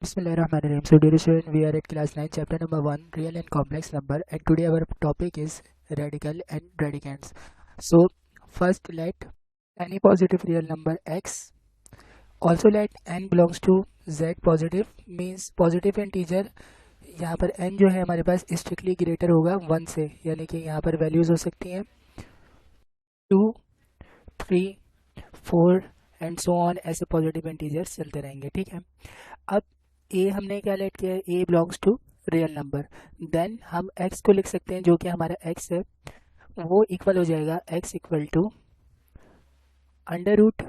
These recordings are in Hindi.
Bismillahirrahmanirrahim. So, dear student, we are at class 9, chapter number 1, real and complex number, and today our topic is radical and radicands. So, first let any positive real number x, also let n belongs to z positive, means positive integer. यहाँ पर n जो है हमारे पास स्ट्रिक्टली ग्रेटर होगा 1 से, यानी कि यहाँ पर वैल्यूज हो सकती हैं 2, 3, 4 एंड सो ऑन, ऐसे पॉजिटिव इंटीजर्स चलते रहेंगे। ठीक है, अब ए हमने क्या लेट किया है, A belongs to real number. Then हम एक्स को लिख सकते हैं, जो कि हमारा एक्स है, वो इक्वल हो जाएगा X equal to under root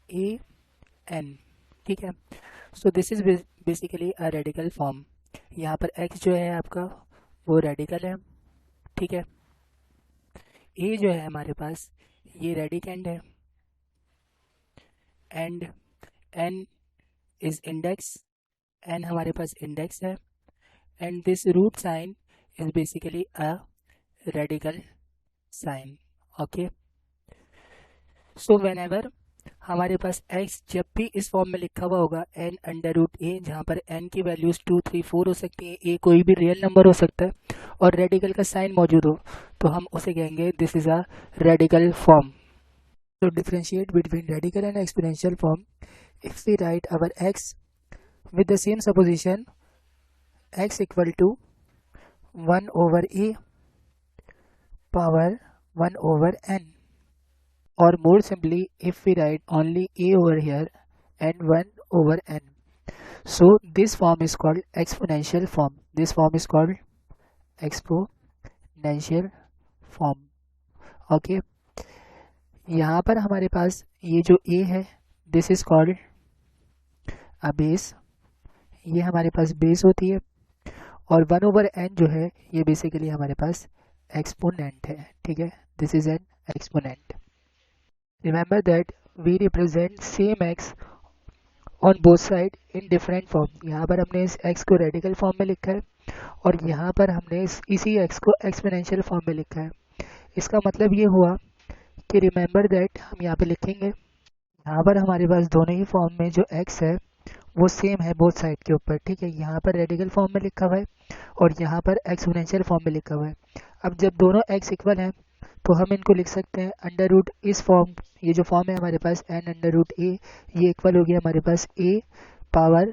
A N. ठीक है, so this is basically a radical form. यहाँ पर एक्स जो है आपका वो रेडिकल है। ठीक है, ए जो है हमारे पास ये रेडिकेंड है, and N is index, N हमारे पास इंडेक्स है, and this root sign is basically a radical sign. Okay, so whenever हमारे पास x जब भी इस फॉर्म में लिखा हुआ होगा n अंडर रूट ए, जहाँ पर n की वैल्यूज 2, 3, 4 हो सकती है, a कोई भी रियल नंबर हो सकता है, और रेडिकल का साइन मौजूद हो, तो हम उसे कहेंगे this is a radical form. तो differentiate between radical and exponential form if we write our x with the same supposition x equal to 1 over a power 1 over n, or more simply if we write only a over here and 1 over n. So this form is called exponential form. This form is called exponential form. Okay, यहाँ पर हमारे पास ये जो a है, this is called a base, ये हमारे पास बेस होती है, और 1 ओवर n जो है ये बेसिकली हमारे पास एक्सपोनेंट है। ठीक है, this is an exponent. Remember that we represent same x on both side in different form. यहाँ पर हमने इस x को रेडिकल फॉर्म में लिखा है, और यहाँ पर हमने इसी x को एक्सपोनेंशियल फॉर्म में लिखा है। इसका मतलब ये हुआ कि रिमेंबर दैट हम यहाँ पे लिखेंगे, यहाँ पर हमारे पास दोनों ही फॉर्म में जो x है वो सेम है बोथ साइड के ऊपर। ठीक है, यहाँ पर रेडिकल फॉर्म में लिखा हुआ है और यहाँ पर एक्सपोनेंशियल फॉर्म में लिखा हुआ है। अब जब दोनों x इक्वल हैं तो हम इनको लिख सकते हैं अंडर रूट इस फॉर्म, ये जो फॉर्म है हमारे पास n अंडर रूट ए, ये इक्वल हो गया हमारे पास a power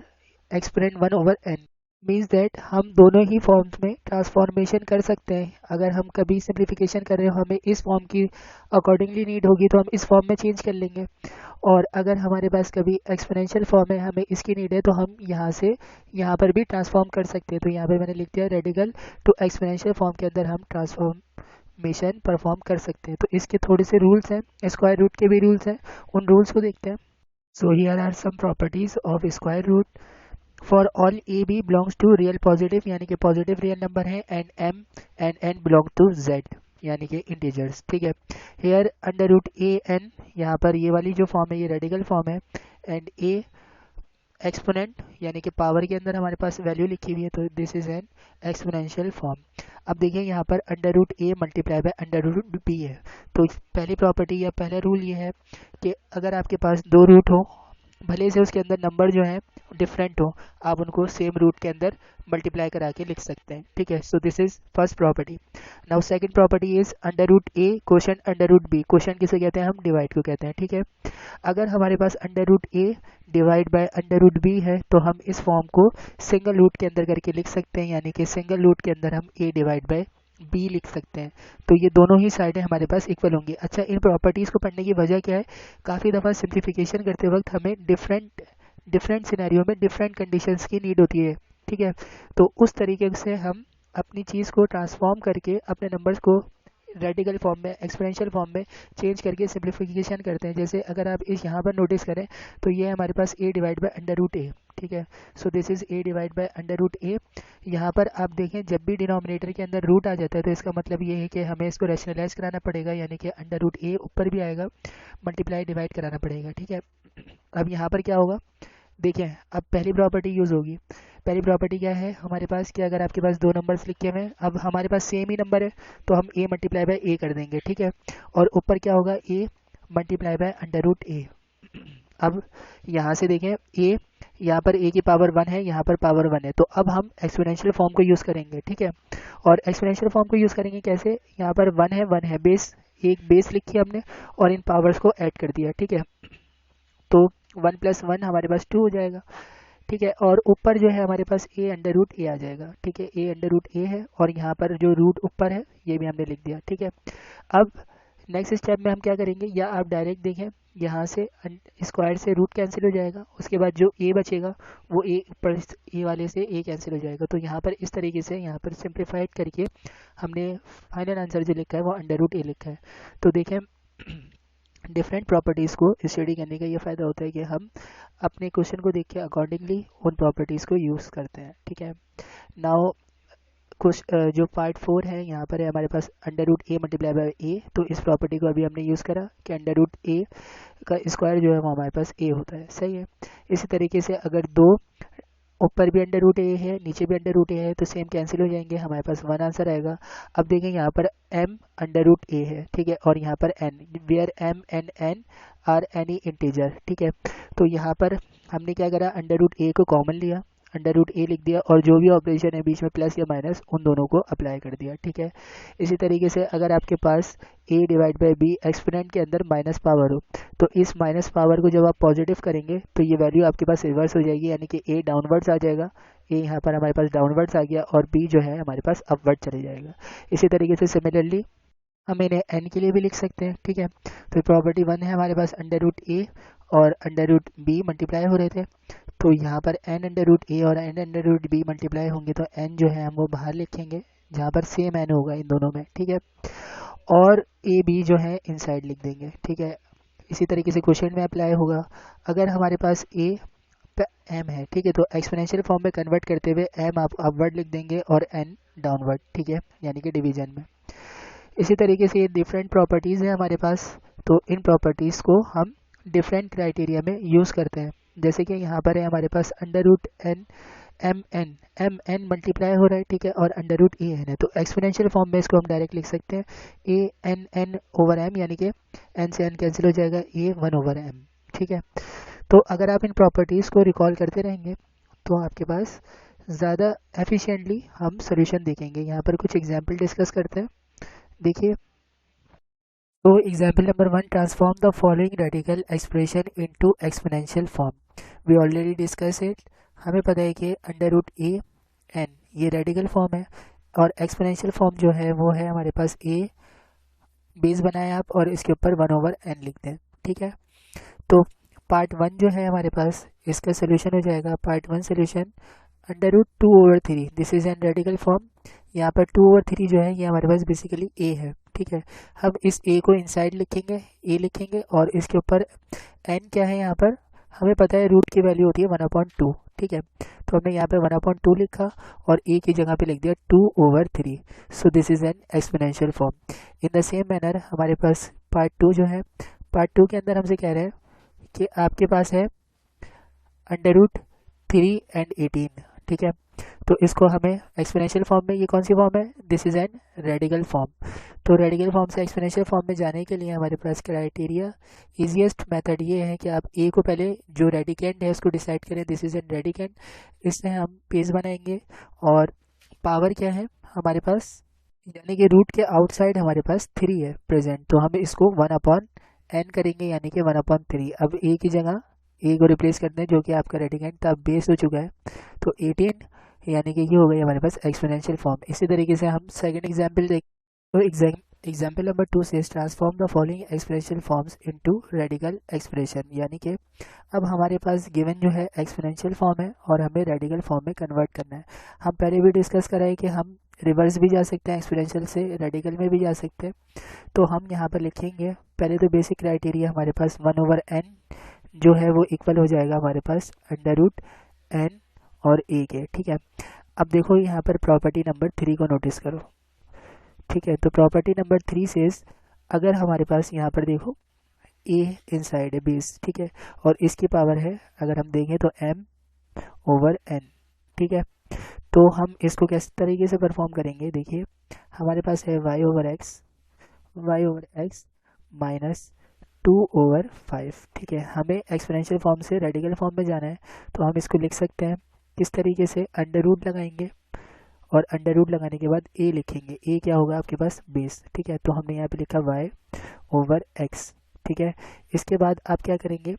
exponent 1 over n। Means that हम दोनों ही फॉर्म्स में ट्रांसफॉर्मेशन कर सकते हैं। अगर हम कभी सिंप्लीफिकेशन कर रहे हो, हमें इस फॉर्म की अकॉर्डिंगली नीड होगी तो हम इस फॉर्म में चेंज कर लेंगे, और अगर हमारे पास कभी एक्सपोनेंशियल फॉर्म है, हमें इसकी नीड है, तो हम यहाँ से यहाँ पर भी ट्रांसफॉर्म कर सकते हैं। तो यहाँ पर मैंने लिख दिया रेडिकल टू एक्सपोनेंशियल फॉर्म के अंदर हम ट्रांसफॉर्मेशन परफॉर्म कर सकते हैं। तो इसके थोड़े से रूल्स हैं, स्क्वायर रूट के भी रूल्स हैं, उन रूल्स को देखते हैं। So here are some properties of square root. For all A B belongs to real positive, यानी कि पॉजिटिव रियल नंबर है, and M and N belong to Z, यानी कि इंटीजर्स। ठीक है, here under root A N, यहाँ पर ये वाली जो फॉर्म है ये रेडिकल फॉर्म है, एंड ए एक्सपोनेंट यानी कि पावर के अंदर हमारे पास वैल्यू लिखी हुई है, तो this is an exponential form. अब देखिए यहाँ पर under root A multiply by under root B है, तो पहली प्रॉपर्टी या पहला रूल ये है कि अगर आपके पास दो रूट हो, भले से उसके अंदर नंबर जो है डिफरेंट हो, आप उनको सेम रूट के अंदर मल्टीप्लाई करा के लिख सकते हैं। ठीक है, so this is first property. Now second property is under root A quotient under root B. Quotient किसे कहते हैं, हम डिवाइड को कहते हैं। ठीक है, अगर हमारे पास under root A divide by under root B है, तो हम इस फॉर्म को सिंगल रूट के अंदर करके लिख सकते हैं, यानी कि सिंगल रूट के अंदर हम ए डिवाइड बाय बी लिख सकते हैं। तो ये दोनों ही साइडें हमारे पास इक्वल होंगी। अच्छा, इन प्रॉपर्टीज़ को पढ़ने की वजह क्या है, काफ़ी दफ़ा सिंप्लीफिकेशन करते वक्त हमें डिफरेंट डिफरेंट सिनेरियो में डिफरेंट कंडीशंस की नीड होती है। ठीक है, तो उस तरीके से हम अपनी चीज़ को ट्रांसफॉर्म करके अपने नंबर्स को रेडिकल फॉर्म में, एक्सपोनेंशियल फॉर्म में चेंज करके सिंप्लीफिकेशन करते हैं। जैसे अगर आप इस यहाँ पर नोटिस करें तो ये हमारे पास A divide by under root A. ठीक है, so this is A divide by under root A. यहाँ पर आप देखें जब भी डिनोमिनेटर के अंदर रूट आ जाता है तो इसका मतलब ये है कि हमें इसको रैशनलाइज कराना पड़ेगा, यानी कि अंडर रूट ए ऊपर भी आएगा, मल्टीप्लाई डिवाइड कराना पड़ेगा। ठीक है, अब यहाँ पर क्या होगा, देखें अब पहली प्रॉपर्टी यूज़ होगी। पहली प्रॉपर्टी क्या है हमारे पास, कि अगर आपके पास दो नंबर्स लिखे हुए हैं, अब हमारे पास सेम ही नंबर है, तो हम ए मल्टीप्लाई बाय ए कर देंगे। ठीक है, और ऊपर क्या होगा, ए मल्टीप्लाई बाय अंडर रूट ए। अब यहाँ से देखें ए यहाँ पर ए की पावर 1 है, यहाँ पर पावर 1 है, तो अब हम एक्सपोनेंशियल फॉर्म को यूज़ करेंगे, ठीक है। और एक्सपोनेंशियल फॉर्म को यूज़ करेंगे कैसे, यहाँ पर 1 है बेस, एक बेस लिखी हमने और इन पावर्स को ऐड कर दिया, ठीक है। तो 1 + 1 हमारे पास 2 हो जाएगा, ठीक है। और ऊपर जो है हमारे पास ए अंडर रूट ए आ जाएगा, ठीक है। ए अंडर रूट ए है और यहाँ पर जो रूट ऊपर है ये भी हमने लिख दिया, ठीक है। अब नेक्स्ट स्टेप में हम क्या करेंगे, या आप डायरेक्ट देखें, यहाँ से स्क्वायर से रूट कैंसिल हो जाएगा, उसके बाद जो ए बचेगा वो ए ऊपर ए वाले से ए कैंसिल हो जाएगा। तो यहाँ पर इस तरीके से यहाँ पर सिंप्लीफाइड करके हमने फाइनल आंसर जो लिखा है वो अंडर रूट ए लिखा है। तो देखें डिफरेंट प्रॉपर्टीज़ को स्टडी करने का ये फ़ायदा होता है कि हम अपने क्वेश्चन को देख के अकॉर्डिंगली उन प्रॉपर्टीज़ को यूज़ करते हैं, ठीक है। नाउ कुछ जो पार्ट 4 है, यहाँ पर है हमारे पास under root A multiply by A. तो इस प्रॉपर्टी को अभी हमने यूज़ करा कि अंडर रूट ए का स्क्वायर जो है वो हमारे पास ए होता है, सही है। इसी तरीके से अगर दो ऊपर भी अंडर रूट ए है, नीचे भी अंडर रूट ए है, तो सेम कैंसिल हो जाएंगे, हमारे पास 1 आंसर आएगा। अब देखें यहाँ पर m अंडर रूट ए है, ठीक है, और यहाँ पर n, where m and n are any integer, ठीक है। तो यहाँ पर हमने क्या करा, अंडर रूट ए को कॉमन लिया, अंडर रूट ए लिख दिया और जो भी ऑपरेशन है बीच में प्लस या माइनस उन दोनों को अप्लाई कर दिया, ठीक है। इसी तरीके से अगर आपके पास a divide by B exponent के अंदर माइनस पावर हो, तो इस माइनस पावर को जब आप पॉजिटिव करेंगे तो ये वैल्यू आपके पास रिवर्स हो जाएगी, यानी कि a डाउनवर्ड्स आ जाएगा, a यहाँ पर हमारे पास डाउनवर्ड्स आ गया और b जो है हमारे पास अपवर्ड चले जाएगा। इसी तरीके से सिमिलरली हम इन्हें n के लिए भी लिख सकते हैं, ठीक है। तो प्रॉपर्टी 1 है हमारे पास अंडर रूट ए और अंडर रूट बी मल्टीप्लाई हो रहे थे, तो यहाँ पर n अंडर रूट ए और n under root B multiply होंगे, तो n जो है हम वो बाहर लिखेंगे जहाँ पर सेम n होगा इन दोनों में, ठीक है। और ए बी जो है इनसाइड लिख देंगे, ठीक है। इसी तरीके से क्वेश्चन में अप्लाई होगा, अगर हमारे पास a m है, ठीक है, तो एक्सपोनेंशियल फॉर्म में कन्वर्ट करते हुए m आप अपवर्ड लिख देंगे और n डाउनवर्ड, ठीक है, यानी कि डिवीजन में। इसी तरीके से ये डिफरेंट प्रॉपर्टीज़ है हमारे पास, तो इन प्रॉपर्टीज़ को हम डिफरेंट क्राइटेरिया में यूज़ करते हैं। जैसे कि यहाँ पर है हमारे पास under root N M N multiply हो रहा है, ठीक है, और अंडर रूट ए एन है, तो एक्सपोनेंशियल फॉर्म में इसको हम डायरेक्ट लिख सकते हैं ए एन ओवर एम, यानी कि एन से एन कैंसिल हो जाएगा, ए 1 ओवर एम, ठीक है। तो अगर आप इन प्रॉपर्टीज़ को रिकॉल करते रहेंगे तो आपके पास ज़्यादा एफिशिएंटली हम सोल्यूशन देखेंगे। यहाँ पर कुछ एग्जाम्पल डिस्कस करते हैं, देखिए। तो example number 1, transform the following radical expression into exponential form. We already discuss it, हमें पता है कि अंडर रूट ए एन ये रेडिकल फॉर्म है और एक्सपोनेंशियल फॉर्म जो है वो है हमारे पास ए बेस बनाए आप और इसके ऊपर 1 ओवर एन लिख दें, ठीक है। तो पार्ट 1 जो है हमारे पास इसका सोल्यूशन हो जाएगा, part 1 solution under root 2 over 3, this is an radical form. यहाँ पर 2 ओवर 3 जो है ये हमारे पास बेसिकली a है, ठीक है। हम इस a को इनसाइड लिखेंगे, a लिखेंगे और इसके ऊपर n क्या है, यहाँ पर हमें पता है रूट की वैल्यू होती है 1/2, ठीक है। तो हमने यहाँ पे 1/2 लिखा और a की जगह पे लिख दिया 2 over 3। So this is an exponential form. In the same manner हमारे पास पार्ट 2 जो है, पार्ट 2 के अंदर हमसे कह रहे हैं कि आपके पास है अंडर रूट 3 एंड 18, ठीक है। तो इसको हमें एक्सपोनेंशियल फॉर्म में, ये कौन सी फॉर्म है, this is an radical form. तो रेडिकल फॉर्म से एक्सपोनेंशियल फॉर्म में जाने के लिए हमारे पास क्राइटेरिया, इजीएस्ट मेथड ये है कि आप ए को पहले जो रेडिकेंड है उसको डिसाइड करें, दिस इज एन रेडिकेंड, इससे हम बेस बनाएंगे और पावर क्या है हमारे पास, यानी कि रूट के आउटसाइड हमारे पास 3 है प्रेजेंट, तो हम इसको 1/n करेंगे, यानी कि 1/3। अब ए की जगह ए को रिप्लेस करते हैं जो कि आपका रेडिकेंड था, अब बेस हो चुका है, तो 18 यानी कि ये हो गई हमारे पास एक्सपोनेंशियल फॉर्म। इसी तरीके से हम सेकंड एग्जांपल देख, तो एग्जांपल नंबर 2 से transform the following exponential forms into radical expression, यानी कि अब हमारे पास गिवन जो है एक्सपोनेंशियल फॉर्म है और हमें रेडिकल फॉर्म में कन्वर्ट करना है। हम पहले भी डिस्कस करा है कि हम रिवर्स भी जा सकते हैं, एक्सपोनेंशियल से रेडिकल में भी जा सकते हैं। तो हम यहाँ पर लिखेंगे पहले तो बेसिक क्राइटेरिया हमारे पास 1 ओवर n जो है वो इक्वल हो जाएगा हमारे पास अंडर रूट n और a के, ठीक है। अब देखो यहाँ पर प्रॉपर्टी नंबर 3 को नोटिस करो, ठीक है। तो प्रॉपर्टी नंबर 3 से अगर हमारे पास यहाँ पर देखो a इनसाइड है बेस, ठीक है, और इसकी पावर है अगर हम देखें तो m ओवर n, ठीक है। तो हम इसको किस तरीके से परफॉर्म करेंगे, देखिए हमारे पास है y ओवर x माइनस 2/5। ठीक है, हमें एक्सपोनेंशियल फॉर्म से रेडिकल फॉर्म में जाना है, तो हम इसको लिख सकते हैं किस तरीके से, अंडर रूट लगाएंगे और अंडर रूट लगाने के बाद ए लिखेंगे। ए क्या होगा आपके पास, बेस। ठीक है, तो हमने यहाँ पे लिखा y/x। ठीक है, इसके बाद आप क्या करेंगे,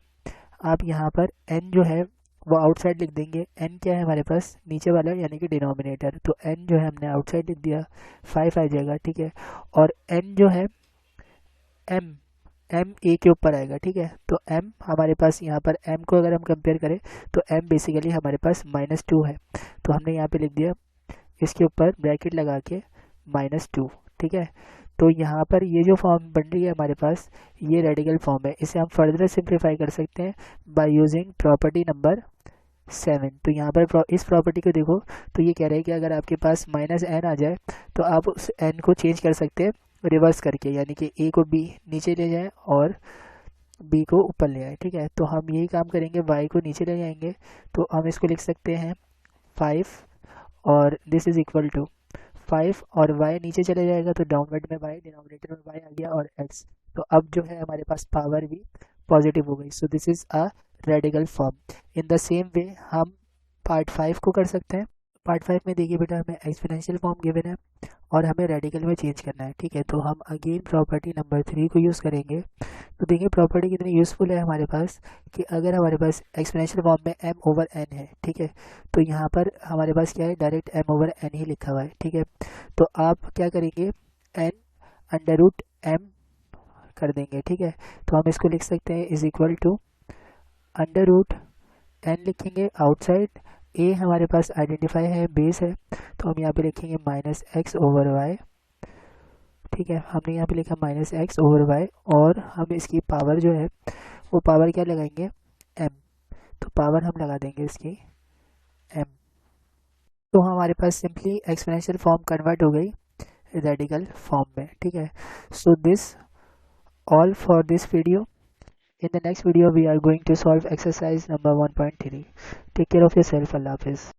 आप यहाँ पर n जो है वो आउटसाइड लिख देंगे। n क्या है हमारे पास, नीचे वाला यानी कि डिनोमिनेटर, तो n जो है हमने आउटसाइड लिख दिया, 5 आ जाएगा। ठीक है, और n जो है m m a के ऊपर आएगा। ठीक है, तो m हमारे पास यहाँ पर m को अगर हम कंपेयर करें तो m बेसिकली हमारे पास -2 है, तो हमने यहाँ पे लिख दिया इसके ऊपर ब्रैकेट लगा के -2। ठीक है, तो यहाँ पर ये जो फॉर्म बन रही है हमारे पास, ये रेडिकल फॉर्म है। इसे हम फर्दर सिंप्लीफाई कर सकते हैं बाय यूजिंग प्रॉपर्टी नंबर 7। तो यहाँ पर इस प्रॉपर्टी को देखो, तो ये कह रहा है कि अगर आपके पास -n आ जाए तो आप उस n को चेंज कर सकते हैं रिवर्स करके, यानी कि a को b नीचे ले जाएं और b को ऊपर ले आए। ठीक है, तो हम यही काम करेंगे, y को नीचे ले जाएंगे, तो हम इसको लिख सकते हैं 5 और दिस इज इक्वल टू 5 और y नीचे चले जाएगा तो डाउनवर्ड में y, डिनोमिनेटर में y आ गया और x, तो अब जो है हमारे पास पावर भी पॉजिटिव हो गई। सो this is a radical form. In the same way हम पार्ट 5 को कर सकते हैं। पार्ट 5 में देखिए बेटा, हमें एक्सपोनेंशियल फॉर्म गिवन है और हमें रेडिकल में चेंज करना है। ठीक है, तो हम अगेन प्रॉपर्टी नंबर 3 को यूज़ करेंगे। तो देखिए प्रॉपर्टी कितनी यूज़फुल है हमारे पास, कि अगर हमारे पास एक्सपोनेंशियल फॉर्म में m/n है, ठीक है, तो यहाँ पर हमारे पास क्या है, डायरेक्ट m/n ही लिखा हुआ है। ठीक है, तो आप क्या करेंगे, n √m कर देंगे। ठीक है, तो हम इसको लिख सकते हैं इज इक्वल टू √n लिखेंगे आउटसाइड, a हमारे पास आइडेंटिफाई है, बेस है, तो हम यहाँ पे लिखेंगे -x/y। ठीक है, हमने यहाँ पे लिखा -x/y और हम इसकी पावर जो है वो पावर क्या लगाएंगे, m, तो पावर हम लगा देंगे इसकी m। तो हमारे पास सिंपली एक्सपोनेंशियल फॉर्म कन्वर्ट हो गई रेडिकल फॉर्म में। ठीक है, so this all for this video. In the next video we are going to solve exercise number 1.3. Take care of yourself. Allah Hafiz.